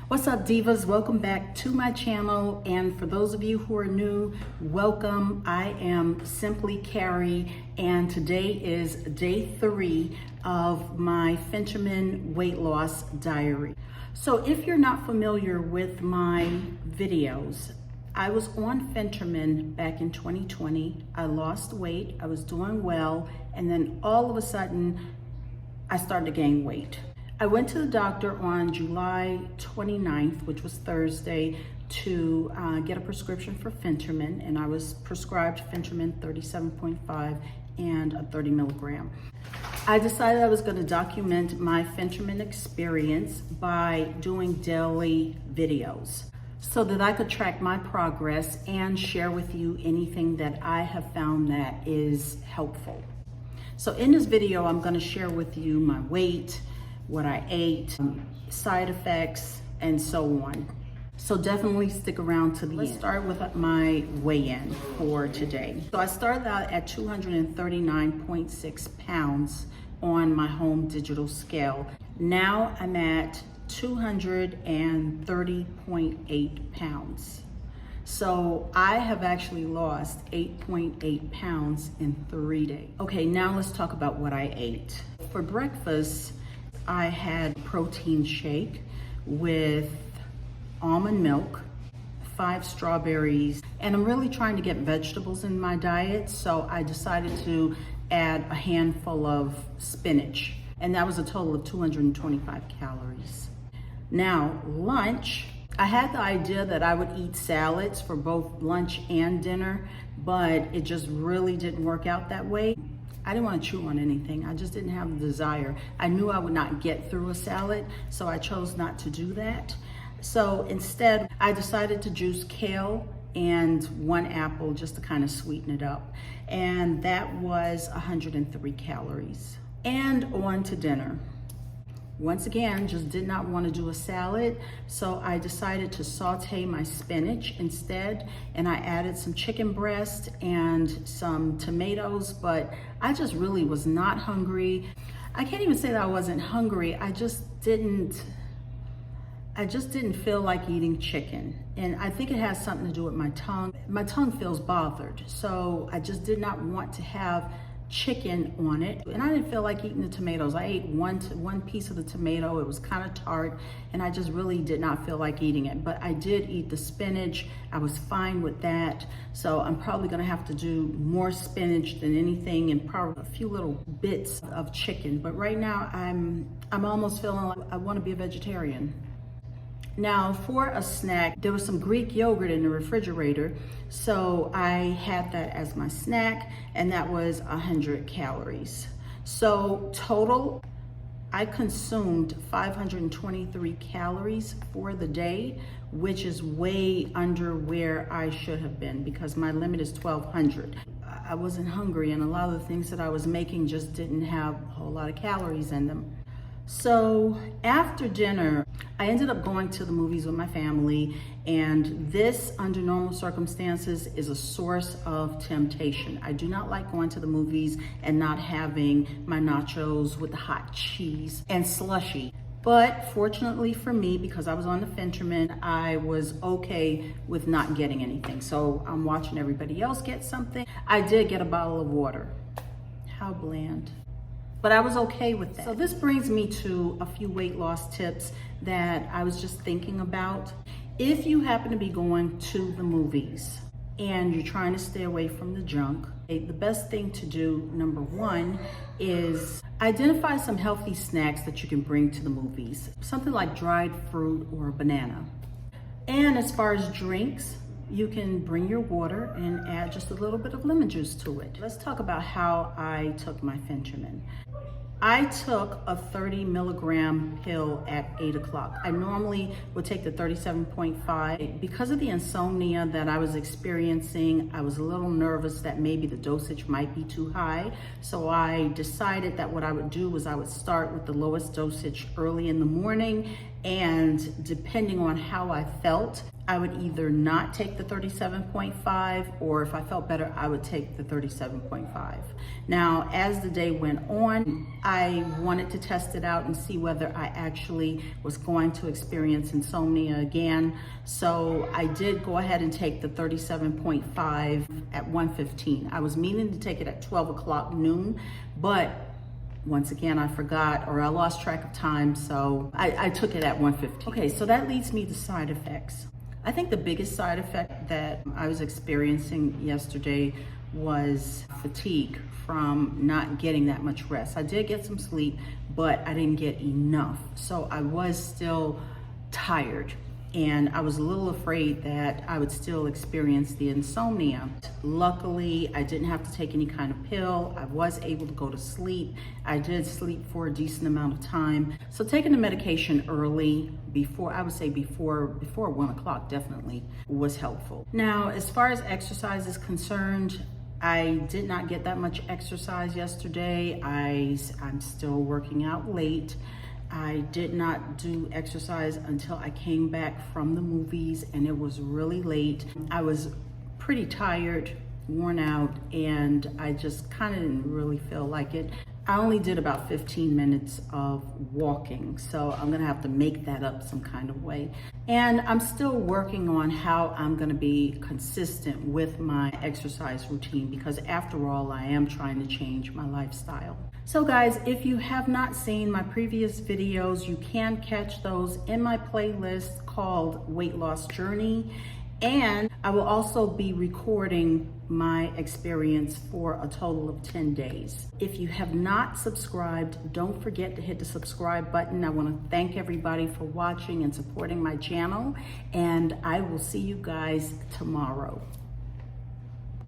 What's up, divas? Welcome back to my channel, and for those of you who are new, welcome. I am simply Carey, and today is day 3 of my Phentermine weight loss diary. So if you're not familiar with my videos, I was on Phentermine back in 2020. I lost weight, I was doing well, and then all of a sudden I started to gain weight. I went to the doctor on July 29th, which was Thursday, to get a prescription for Phentermine, and I was prescribed Phentermine 37.5 and a 30 milligram. I decided I was going to document my Phentermine experience by doing daily videos so that I could track my progress and share with you anything that I have found that is helpful. So in this video, I'm going to share with you my weight, what I ate, side effects, and so on. So definitely stick around to the end. Let's start with my weigh-in for today. So I started out at 239.6 pounds on my home digital scale. Now I'm at 230.8 pounds. So I have actually lost 8.8 pounds in 3 days. Okay, now let's talk about what I ate. For breakfast, I had a protein shake with almond milk, 5 strawberries, and I'm really trying to get vegetables in my diet, so I decided to add a handful of spinach, and that was a total of 225 calories. Now, lunch, I had the idea that I would eat salads for both lunch and dinner, but it just really didn't work out that way. I didn't want to chew on anything. I just didn't have the desire. I knew I would not get through a salad, so I chose not to do that. So instead, I decided to juice kale and 1 apple just to kind of sweeten it up. And that was 103 calories. And on to dinner. Once again, just did not want to do a salad, so I decided to saute my spinach instead, and I added some chicken breast and some tomatoes, but I just really was not hungry. I can't even say that I wasn't hungry, I just didn't feel like eating chicken. And I think it has something to do with my tongue. My tongue feels bothered, so I just did not want to have chicken on it, and I didn't feel like eating the tomatoes. I ate one piece of the tomato. It was kind of tart, and I just really did not feel like eating it, but I did eat the spinach. I was fine with that, so I'm probably gonna have to do more spinach than anything, and probably a few little bits of chicken. But right now I'm almost feeling like I want to be a vegetarian. Now for a snack, there was some Greek yogurt in the refrigerator, so I had that as my snack, and that was 100 calories. So total, I consumed 523 calories for the day, which is way under where I should have been because my limit is 1,200. I wasn't hungry, and a lot of the things that I was making just didn't have a whole lot of calories in them. So after dinner, I ended up going to the movies with my family, and this, under normal circumstances, is a source of temptation. I do not like going to the movies and not having my nachos with the hot cheese and slushy. But fortunately for me, because I was on the Phentermine, I was okay with not getting anything. So I'm watching everybody else get something. I did get a bottle of water. How bland. But I was okay with that. So this brings me to a few weight loss tips that I was just thinking about. If you happen to be going to the movies and you're trying to stay away from the junk, the best thing to do, number 1, is identify some healthy snacks that you can bring to the movies. Something like dried fruit or a banana. And as far as drinks, you can bring your water and add just a little bit of lemon juice to it. Let's talk about how I took my Phentermine. I took a 30 milligram pill at 8 o'clock. I normally would take the 37.5. Because of the insomnia that I was experiencing, I was a little nervous that maybe the dosage might be too high. So I decided that what I would do was I would start with the lowest dosage early in the morning And depending on how I felt, I would either not take the 37.5, or if I felt better, I would take the 37.5. Now, as the day went on, I wanted to test it out and see whether I actually was going to experience insomnia again. So I did go ahead and take the 37.5 at 1:15. I was meaning to take it at 12 o'clock noon, but once again, I forgot, or I lost track of time, so I took it at 1:15. Okay, so that leads me to side effects. I think the biggest side effect that I was experiencing yesterday was fatigue from not getting that much rest. I did get some sleep, but I didn't get enough. So I was still tired, and I was a little afraid that I would still experience the insomnia. Luckily, I didn't have to take any kind of pill. I was able to go to sleep. I did sleep for a decent amount of time. So taking the medication early, I would say before 1 o'clock definitely was helpful. Now, as far as exercise is concerned, I did not get that much exercise yesterday. I'm still working out late. I did not do exercise until I came back from the movies, and it was really late. I was pretty tired, worn out, and I just kind of didn't really feel like it. I only did about 15 minutes of walking, so I'm gonna have to make that up some kind of way. And I'm still working on how I'm gonna be consistent with my exercise routine, because after all, I am trying to change my lifestyle. So guys, if you have not seen my previous videos, you can catch those in my playlist called Weight Loss Journey. And I will also be recording my experience for a total of 10 days. If you have not subscribed, don't forget to hit the subscribe button. I want to thank everybody for watching and supporting my channel, and I will see you guys tomorrow.